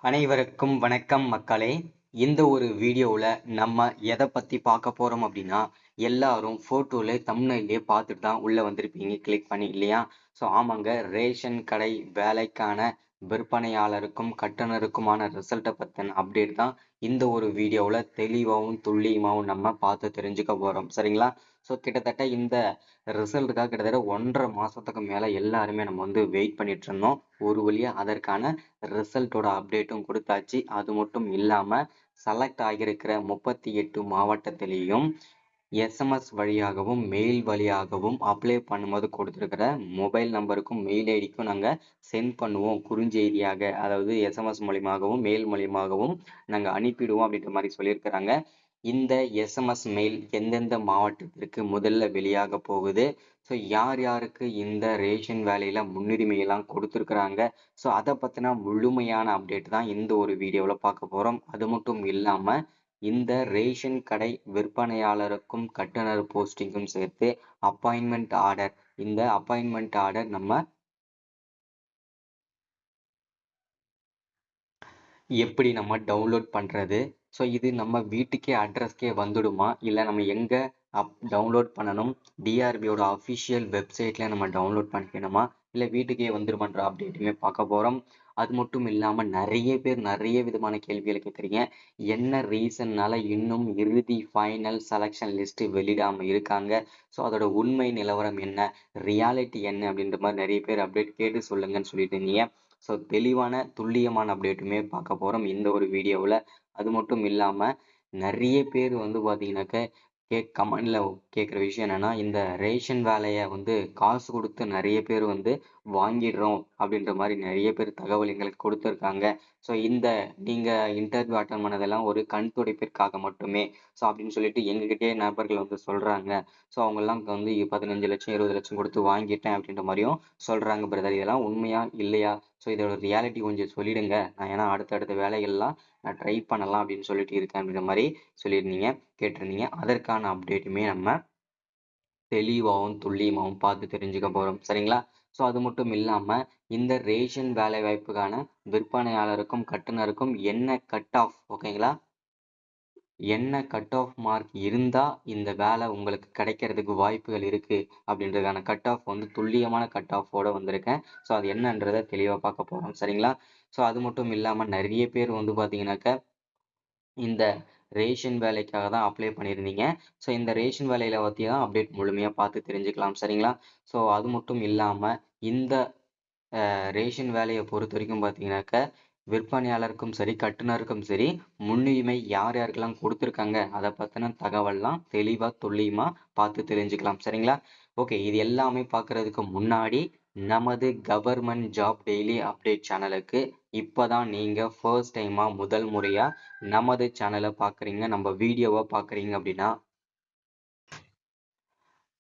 அனைவருக்கும் வணக்கம் மக்களே. இந்த ஒரு வீடியோவில் நம்ம எதை பற்றி பார்க்க போகிறோம் அப்படின்னா, எல்லாரும் ஃபோட்டோவில் தம்ப்நெயிலே பார்த்துட்டு தான் உள்ளே வந்திருப்பீங்க கிளிக் பண்ணி இல்லையா? ஸோ ஆமாங்க, ரேஷன் கடை வேலைக்கான விற்பனையாளருக்கும் கட்டுனருக்குமான ரிசல்ட்டை பற்றின அப்டேட் தான் இந்த ஒரு வீடியோவில் தெளிவாகவும் துல்லியமாகவும் நம்ம பார்த்து தெரிஞ்சுக்க போகிறோம். சரிங்களா? ஸோ கிட்டத்தட்ட இந்த ரிசல்ட்டுக்காக கிட்டத்தட்ட 1.5 மாதத்துக்கு மேலே எல்லாருமே நம்ம வந்து வெயிட் பண்ணிட்டு இருந்தோம். ஒரு வழியாக அதற்கான ரிசல்ட்டோட அப்டேட்டும் கொடுத்தாச்சு. அது மட்டும் இல்லாமல் செலக்ட் ஆகியிருக்கிற 38 மாவட்டத்திலையும் எஸ்எம்எஸ் வழியாகவும் மெயில் வழியாகவும் அப்ளை பண்ணும்போது கொடுத்துருக்கிற மொபைல் நம்பருக்கும் மெயில் ஐடிக்கும் நாங்கள் சென்ட் பண்ணுவோம் குறுஞ்செய்தியாக, அதாவது எஸ்எம்எஸ் மூலியமாகவும் மெயில் மூலியமாகவும் நாங்கள் அனுப்பிடுவோம் அப்படின்ற மாதிரி சொல்லியிருக்கிறாங்க. இந்த எஸ்எம்எஸ் மெயில் எந்தெந்த மாவட்டத்திற்கு முதல்ல வெளியாக போகுது, ஸோ யார் யாருக்கு இந்த ரேஷன் வேலையில் முன்னுரிமையெல்லாம் கொடுத்துருக்குறாங்க, ஸோ அதை பற்றின முழுமையான அப்டேட் தான் இந்த ஒரு வீடியோவில் பார்க்க போகிறோம். அது மட்டும் இல்லாமல் இந்த ரேஷன் கடை விற்பனையாளருக்கும் கட்டுனர் போஸ்டிங்கும் சேர்த்து அப்பாயின்மெண்ட் ஆர்டர், இந்த அப்பாயின்மெண்ட் ஆர்டர் நம்ம எப்படி நம்ம டவுன்லோட் பண்ணுறது, ஸோ இது நம்ம வீட்டுக்கே அட்ரஸ்க்கே வந்துடுமா, இல்லை நம்ம எங்கே டவுன்லோட் பண்ணணும், டிஆர்பியோட அஃபிஷியல் வெப்சைட்டில் நம்ம டவுன்லோட் பண்ணிக்கணுமா, இல்லை வீட்டுக்கே வந்துடுமான்ற அப்டேட்டுமே பார்க்க போகிறோம். அது மட்டும் இல்லாமல் நிறைய பேர் நிறைய விதமான கேள்விகளை கேட்குறீங்க. என்ன ரீசன்னால இன்னும் இறுதி ஃபைனல் செலெக்ஷன் லிஸ்ட்டு வெளியிடாமல் இருக்காங்க, ஸோ அதோட உண்மை நிலவரம் என்ன, ரியாலிட்டி என்ன அப்படின்ற மாதிரி நிறைய பேர் அப்டேட் கேட்டு சொல்லுங்கன்னு சொல்லிட்டு இருந்தீங்க. ஸோ தெளிவான துல்லியமான அப்டேட்டுமே பார்க்க போகிறோம் இந்த ஒரு வீடியோவில். அது மட்டும் இல்லாமல் நிறைய பேர் வந்து பார்த்தீங்கன்னாக்க கமெண்டில் கேட்குற விஷயம் என்னென்னா, இந்த ரேஷன் வேலையை வந்து காசு கொடுத்து நிறைய பேர் வந்து வாங்கிடுறோம் அப்படின்ற மாதிரி நிறைய பேர் தகவல் எங்களுக்கு கொடுத்துருக்காங்க. ஸோ இந்த நீங்கள் இன்டர்வியூ அட்டன் பண்ணதெல்லாம் ஒரு கண் துடைப்பிற்காக மட்டுமே, ஸோ அப்படின்னு சொல்லிட்டு எங்ககிட்டே நபர்கள் வந்து சொல்கிறாங்க. ஸோ அவங்கெல்லாம் வந்து 15 லட்சம் 20 லட்சம் கொடுத்து வாங்கிட்டேன் அப்படின்ற மாதிரியும் சொல்கிறாங்க. பிரதர், இதெல்லாம் உண்மையா இல்லையா? ஸோ இதோட ரியாலிட்டி கொஞ்சம் சொல்லிடுங்க, நான் ஏன்னா அடுத்தடுத்த வேலைகள்லாம் நான் ட்ரை பண்ணலாம் அப்படின்னு சொல்லிட்டு இருக்கேன் அப்படின்ற மாதிரி சொல்லியிருந்தீங்க, கேட்டிருந்தீங்க. அதற்கான அப்டேட்டுமே நம்ம தெளிவாகவும் துல்லியமாகவும் பார்த்து தெரிஞ்சுக்க போகிறோம். சரிங்களா? ஸோ அது மட்டும் இல்லாமல் இந்த ரேஷன் வேலை வாய்ப்புக்கான விற்பனையாளருக்கும் கட்டுனருக்கும் என்ன கட் ஆஃப், ஓகேங்களா, என்ன கட் ஆஃப் மார்க் இருந்தால் இந்த வேலை உங்களுக்கு கிடைக்கிறதுக்கு வாய்ப்புகள் இருக்குது அப்படின்றதுக்கான கட் ஆஃப் வந்து துல்லியமான கட் ஆஃபோடு வந்திருக்கேன். ஸோ அது என்னன்றதை தெளிவாக பார்க்க போகிறோம். சரிங்களா? ஸோ அது மட்டும் இல்லாமல் நிறைய பேர் வந்து பார்த்தீங்கன்னாக்க இந்த ரேஷன் வேலைக்காக தான் அப்ளை பண்ணியிருந்தீங்க. ஸோ இந்த ரேஷன் வேலையில் பற்றி தான் அப்டேட் முழுமையாக பார்த்து தெரிஞ்சுக்கலாம். சரிங்களா? ஸோ அது மட்டும் இல்லாமல் இந்த ரேஷன் வேலையை பொறுத்த வரைக்கும் பார்த்தீங்கன்னாக்க விற்பனையாளருக்கும் சரி கட்டுனருக்கும் சரி முன்னுரிமை யார் யாருக்கெல்லாம் கொடுத்துருக்காங்க அதை பற்றின தகவல்லாம் தெளிவாக துல்லியமாக பார்த்து தெரிஞ்சுக்கலாம். சரிங்களா? ஓகே, இது எல்லாமே பார்க்குறதுக்கு முன்னாடி நமது கவர்மெண்ட் ஜாப் டெய்லி அப்டேட் சேனலுக்கு இப்போ தான் நீங்கள் ஃபர்ஸ்ட் டைமாக முதல் முறையாக நமது சேனலை பார்க்குறீங்க, நம்ம வீடியோவை பார்க்குறீங்க அப்படின்னா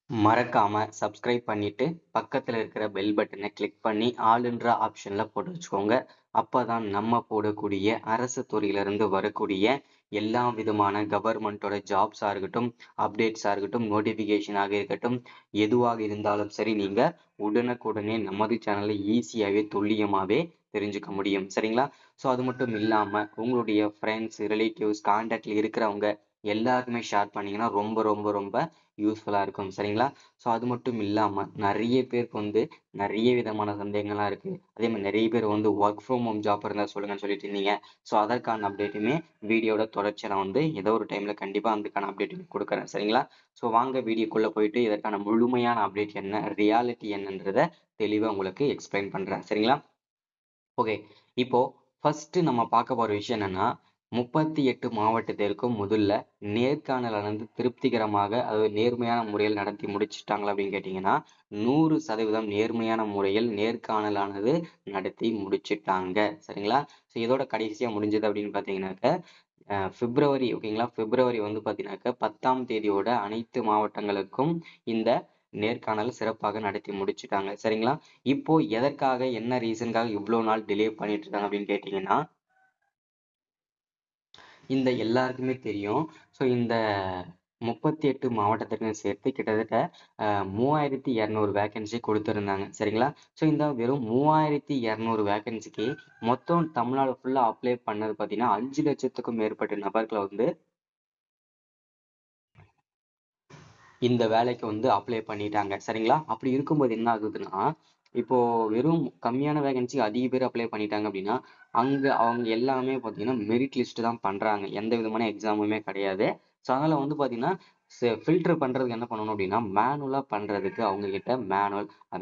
மறக்காம சப்ஸ்கிரைப் பண்ணிட்டு பக்கத்தில் இருக்கிற பெல் பட்டனை கிளிக் பண்ணி ஆளுன்ற ஆப்ஷனில் போட்டு வச்சுக்கோங்க. அப்போதான் நம்ம போடக்கூடிய அரசு துறையிலிருந்து வரக்கூடிய எல்லா விதமான கவர்மெண்ட்டோட ஜாப்ஸாக இருக்கட்டும், அப்டேட்ஸாக இருக்கட்டும், நோட்டிஃபிகேஷனாக இருக்கட்டும், எதுவாக இருந்தாலும் சரி நீங்கள் உடனுக்குடனே நமது சேனலில் ஈஸியாகவே துல்லியமாகவே தெரிஞ்சுக்க முடியும். சரிங்களா? ஸோ அது மட்டும் இல்லாமல் உங்களுடைய ஃப்ரெண்ட்ஸ், ரிலேட்டிவ்ஸ், கான்டாக்டில் இருக்கிறவங்க எல்லாருக்குமே ஷேர் பண்ணிங்கன்னா ரொம்ப ரொம்ப ரொம்ப யூஸ்ஃபுல்லாக இருக்கும். சரிங்களா? ஸோ அது மட்டும் இல்லாமல் நிறைய பேருக்கு வந்து நிறைய விதமான சந்தேகங்கள்லாம் இருக்குது. அதே மாதிரி நிறைய பேர் வந்து ஒர்க் ஃப்ரம் ஹோம் ஜாப் இருந்தால் சொல்லுங்கன்னு சொல்லிட்டு இருந்தீங்க. ஸோ அதற்கான அப்டேட்டுமே வீடியோட தொடர்ச்சி நான் வந்து ஏதோ ஒரு டைமில் கண்டிப்பாக அதுக்கான அப்டேட் கொடுக்குறேன். சரிங்களா? ஸோ வாங்க வீடியோக்குள்ளே போயிட்டு இதற்கான முழுமையான அப்டேட் என்ன, ரியாலிட்டி என்னன்றதை தெளிவாக உங்களுக்கு எக்ஸ்பிளைன் பண்ணுறேன். சரிங்களா? ஓகே, இப்போது ஃபஸ்ட்டு நம்ம பார்க்க போகிற விஷயம் என்னென்னா, 38 மாவட்டத்திற்கும் முதல்ல நேர்காணலானது திருப்திகரமாக, அதாவது நேர்மையான முறையில் நடத்தி முடிச்சிட்டாங்களா அப்படின்னு கேட்டிங்கன்னா 100% நேர்மையான முறையில் நேர்காணலானது நடத்தி முடிச்சிட்டாங்க. சரிங்களா? ஸோ இதோட கடைசியாக முடிஞ்சது அப்படின்னு பார்த்தீங்கன்னாக்க பிப்ரவரி, ஓகேங்களா, பிப்ரவரி வந்து பார்த்தீங்கன்னாக்க 10ஆம் தேதியோட அனைத்து மாவட்டங்களுக்கும் இந்த நேர்காணல் சிறப்பாக நடத்தி முடிச்சுட்டாங்க. சரிங்களா? இப்போ எதற்காக என்ன ரீசனுக்காக இவ்வளோ நாள் டிலே பண்ணிட்டு இருக்காங்க அப்படின்னு கேட்டிங்கன்னா, இந்த எல்லாருக்குமே தெரியும். ஸோ இந்த 38 மாவட்டத்துக்கும் சேர்த்து கிட்டத்தட்ட 3200 வேகன்சி கொடுத்துருந்தாங்க. சரிங்களா? ஸோ இந்த வெறும் 3200 வேகன்சிக்கு மொத்தம் தமிழ்நாடு ஃபுல்லா அப்ளை பண்ணது பார்த்தீங்கன்னா 5,00,000க்கும் மேற்பட்ட நபர்கள் வந்து இந்த வேலைக்கு வந்து அப்ளை பண்ணிட்டாங்க. சரிங்களா? அப்படி இருக்கும்போது என்ன ஆகுதுன்னா, இப்போ வெறும் கம்மியான வேகன்சி அதிக பேர் அப்ளை பண்ணிட்டாங்க அப்படின்னா, அங்க அவங்க எல்லாமே பார்த்தீங்கன்னா மெரிட் லிஸ்ட் தான் பண்றாங்க. எந்த விதமான எக்ஸாமுமே கிடையாது. ஸோ அதனால வந்து பார்த்தீங்கன்னா, ஃபில்டர் பண்றதுக்கு என்ன பண்ணணும் அப்படின்னா, மேனுவலா பண்றதுக்கு அவங்க கிட்ட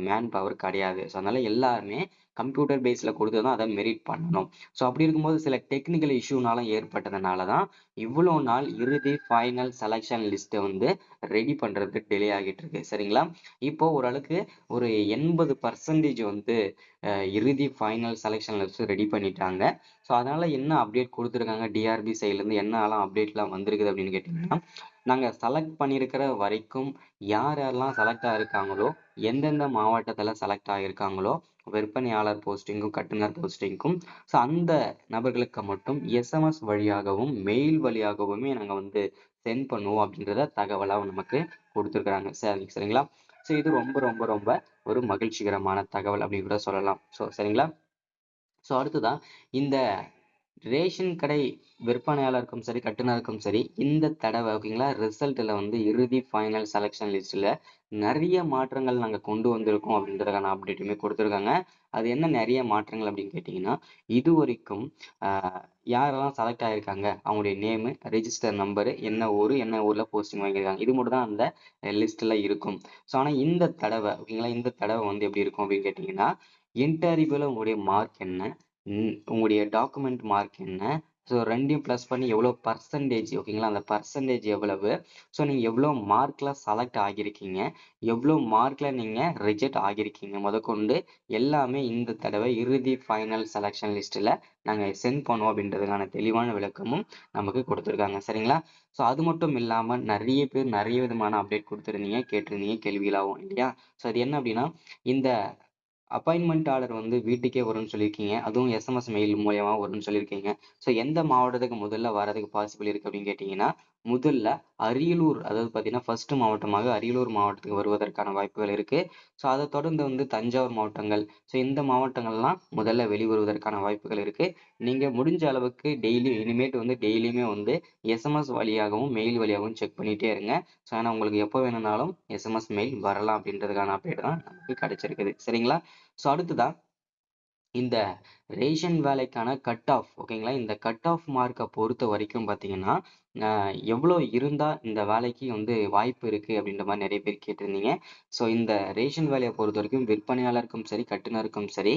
மேன் பவர் கிடையாது. ஸோ அதனால எல்லாருமே கம்ப்யூட்டர் பேஸ்ல கொடுத்து தான் அதை மெரிட் பண்ணணும். ஸோ அப்படி இருக்கும்போது சில டெக்னிக்கல் இஷ்யூனால ஏற்பட்டதுனால தான் இவ்வளோ நாள் இறுதி ஃபைனல் செலக்ஷன் லிஸ்ட்டை வந்து ரெடி பண்றதுக்கு டிலே ஆகிட்டு இருக்கு. சரிங்களா? இப்போ ஓரளவுக்கு ஒரு 80% வந்து இறுதி ஃபைனல் செலக்ஷன் லிஸ்ட் ரெடி பண்ணிட்டாங்க. ஸோ அதனால என்ன அப்டேட் கொடுத்துருக்காங்க டிஆர்பி சைட்லேருந்து என்னெல்லாம் அப்டேட்லாம் வந்திருக்குது அப்படின்னு கேட்டிங்கன்னா, நாங்கள் செலக்ட் பண்ணியிருக்கிற வரைக்கும் யார் யாரெல்லாம் செலக்ட் ஆகிருக்காங்களோ, எந்தெந்த மாவட்டத்தில் செலக்ட் ஆகியிருக்காங்களோ, விற்பனையாளர் போஸ்டிங்கும் கட்டுனர் போஸ்டிங்க்கும் ஸோ அந்த நபர்களுக்கு மட்டும் எஸ்எம்எஸ் வழியாகவும் மெயில் வழியாகவுமே நாங்கள் வந்து சென்ட் பண்ணுவோம் அப்படின்றத தகவலா நமக்கு கொடுத்துருக்குறாங்க. சரி சரிங்களா? ஸோ இது ரொம்ப ரொம்ப ரொம்ப ஒரு மகிழ்ச்சிகரமான தகவல் அப்படின்னு கூட சொல்லலாம். ஸோ சரிங்களா? ஸோ அடுத்ததான் இந்த ரேஷன் கடை விற்பனையாளருக்கும் சரி கட்டுனருக்கும் சரி இந்த தடவை ஓகேங்களா ரிசல்ட்ல வந்து இறுதி ஃபைனல் செலெக்ஷன் லிஸ்ட்ல நிறைய மாற்றங்கள் நாங்க கொண்டு வந்திருக்கோம் அப்படின்றதுக்கான அப்டேட்டுமே கொடுத்துருக்காங்க. அது என்ன நிறைய மாற்றங்கள் அப்படின்னு கேட்டீங்கன்னா, இது வரைக்கும் யாரெல்லாம் செலக்ட் ஆயிருக்காங்க அவங்களுடைய நேமு ரெஜிஸ்டர் நம்பரு என்ன ஊர் என்ன ஊர்ல போஸ்டிங் வாங்கியிருக்காங்க இது மட்டும் தான் அந்த லிஸ்ட்ல இருக்கும். ஸோ ஆனா இந்த தடவை ஓகேங்களா இந்த தடவை வந்து எப்படி இருக்கும் அப்படின்னு கேட்டீங்கன்னா, இன்டர்வியூல உங்களுடைய மார்க் என்ன, உங்களுடைய டாக்குமெண்ட் மார்க் என்ன, ஸோ ரெண்டையும் ப்ளஸ் பண்ணி எவ்வளோ பர்சன்டேஜ் ஓகேங்களா அந்த பர்சன்டேஜ் எவ்வளவு, ஸோ நீங்கள் எவ்வளோ மார்க்கில் செலக்ட் ஆகியிருக்கீங்க, எவ்வளோ மார்க்கில் நீங்கள் ரிஜெக்ட் ஆகியிருக்கீங்க முதற்கொண்டு எல்லாமே இந்த தடவை இறுதி ஃபைனல் செலெக்ஷன் லிஸ்ட்டில் நாங்கள் சென்ட் பண்ணுவோம் அப்படின்றதுக்கான தெளிவான விளக்கமும் நமக்கு கொடுத்துருக்காங்க. சரிங்களா? ஸோ அது மட்டும் இல்லாமல் நிறைய பேர் நிறைய விதமான அப்டேட் கொடுத்துருந்தீங்க கேட்டிருந்தீங்க கேள்விகளாகும் இல்லையா? ஸோ அது என்ன அப்படின்னா, இந்த அப்பாயின்மெண்ட் ஆர்டர் வந்து வீட்டுக்கே வரும்னு சொல்லியிருக்கீங்க. அதுவும் எஸ்எம்எஸ் மெயில் மூலியமா வரும்னு சொல்லியிருக்கீங்க. ஸோ எந்த மாவட்டத்துக்கு முதல்ல வரதுக்கு பாசிபிள் இருக்கு அப்படின்னு கேட்டீங்கன்னா, முதல்ல அரியலூர் அதாவது பார்த்தீங்கன்னா ஃபர்ஸ்ட் மாவட்டமாக அரியலூர் மாவட்டத்துக்கு வருவதற்கான வாய்ப்புகள் இருக்கு. ஸோ அதை தொடர்ந்து வந்து தஞ்சாவூர் மாவட்டங்கள் ஸோ இந்த மாவட்டங்கள்லாம் முதல்ல வெளிவருவதற்கான வாய்ப்புகள் இருக்கு. நீங்க முடிஞ்ச அளவுக்கு டெய்லி இனிமேட்டு வந்து டெய்லியுமே வந்து எஸ்எம்எஸ் வழியாகவும் மெயில் வழியாகவும் செக் பண்ணிட்டே இருங்க. ஸோ ஏன்னா உங்களுக்கு எப்போ வேணும்னாலும் எஸ்எம்எஸ் மெயில் வரலாம் அப்படின்றதுக்கான அப்டேட் தான் நமக்கு கிடைச்சிருக்குது. சரிங்களா? ஸோ அடுத்ததா இந்த ரேஷன் வேலைக்கான கட் ஆஃப் ஓகேங்களா இந்த கட் ஆஃப் மார்க்கை பொறுத்த வரைக்கும் பார்த்தீங்கன்னா எவ்வளோ இருந்தால் இந்த வேலைக்கு வந்து வாய்ப்பு இருக்குது அப்படின்ற மாதிரி நிறைய பேர் கேட்டிருந்தீங்க. ஸோ இந்த ரேஷன் வேலையை பொறுத்த வரைக்கும் விற்பனையாளருக்கும் சரி கட்டுனருக்கும் சரி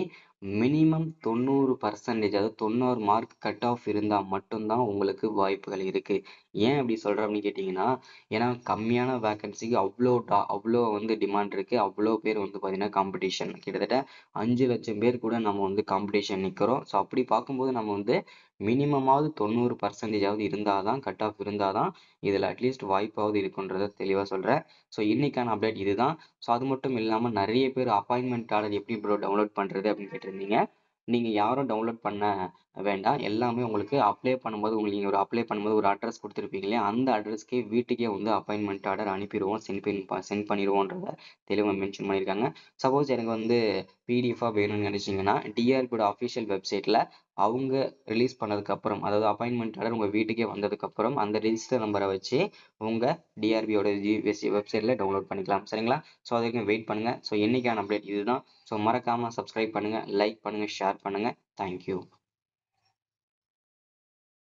மினிமம் 90% அதாவது 90 மார்க் கட் ஆஃப் இருந்தால் மட்டும்தான் உங்களுக்கு வாய்ப்புகள் இருக்குது. ஏன் அப்படி சொல்கிறேன் அப்படின்னு கேட்டிங்கன்னா, ஏன்னா கம்மியான வேக்கன்சிக்கு அவ்வளோ வந்து டிமாண்ட் இருக்குது, அவ்வளோ பேர் வந்து பார்த்தீங்கன்னா காம்படிஷன் கிட்டத்தட்ட 5,00,000 பேர் கூட நம்ம வந்து காம்படிஷன் நிற்கிறோம். ஸோ அப்படி பார்க்கும்போது நம்ம வந்து மினிமமாவது 90% இருந்தால் தான் கட் ஆஃப் இருந்தால் தான் இதில் அட்லீஸ்ட் வாய்ப்பாவது இருக்குன்றதை தெளிவாக சொல்கிறேன். ஸோ இன்னைக்கான அப்டேட் இதுதான். ஸோ அது மட்டும் இல்லாமல் நிறைய பேர் அப்பாயின்மெண்ட் ஆர்டர் எப்படி ப்ரோ டவுன்லோட் பண்ணுறது அப்படின்னு கேட்டிருந்தீங்க. நீங்கள் யாரும் டவுன்லோட் பண்ண வேண்டாம். எல்லாமே உங்களுக்கு அப்ளை பண்ணும்போது உங்களுக்கு நீங்கள் ஒரு அப்ளை பண்ணும்போது ஒரு அட்ரஸ் கொடுத்துருப்பீங்க இல்லையா அந்த அட்ரஸ்க்கே வீட்டுக்கே வந்து அப்பாயின்மெண்ட் ஆர்டர் அனுப்பிடுவோம் சென்ட் பண்ணிடுவோன்றத தெளிவாக மென்ஷன் பண்ணியிருக்காங்க. சப்போஸ் எனக்கு வந்து பிடிஎஃபாக வேணும்னு நினச்சிங்கன்னா டிஆர்பியோட அஃபிஷியல் வெப்சைட்டில் அவங்க ரிலீஸ் பண்ணதுக்கப்புறம் அதாவது அப்பாயின்மெண்ட் ஆர்டர் உங்கள் வீட்டுக்கே வந்ததுக்கப்புறம் அந்த ரெஜிஸ்டர் நம்பரை வச்சு உங்கள் டிஆர்பியோட வெப்சைட்டில் டவுன்லோட் பண்ணிக்கலாம். சரிங்களா? ஸோ அது வரைக்கும் வெயிட் பண்ணுங்கள். ஸோ இன்னைக்கான அப்டேட் இதுதான். ஸோ மறக்காமல் சப்ஸ்கிரைப் பண்ணுங்கள், லைக் பண்ணுங்கள், ஷேர் பண்ணுங்கள். தேங்க்யூ.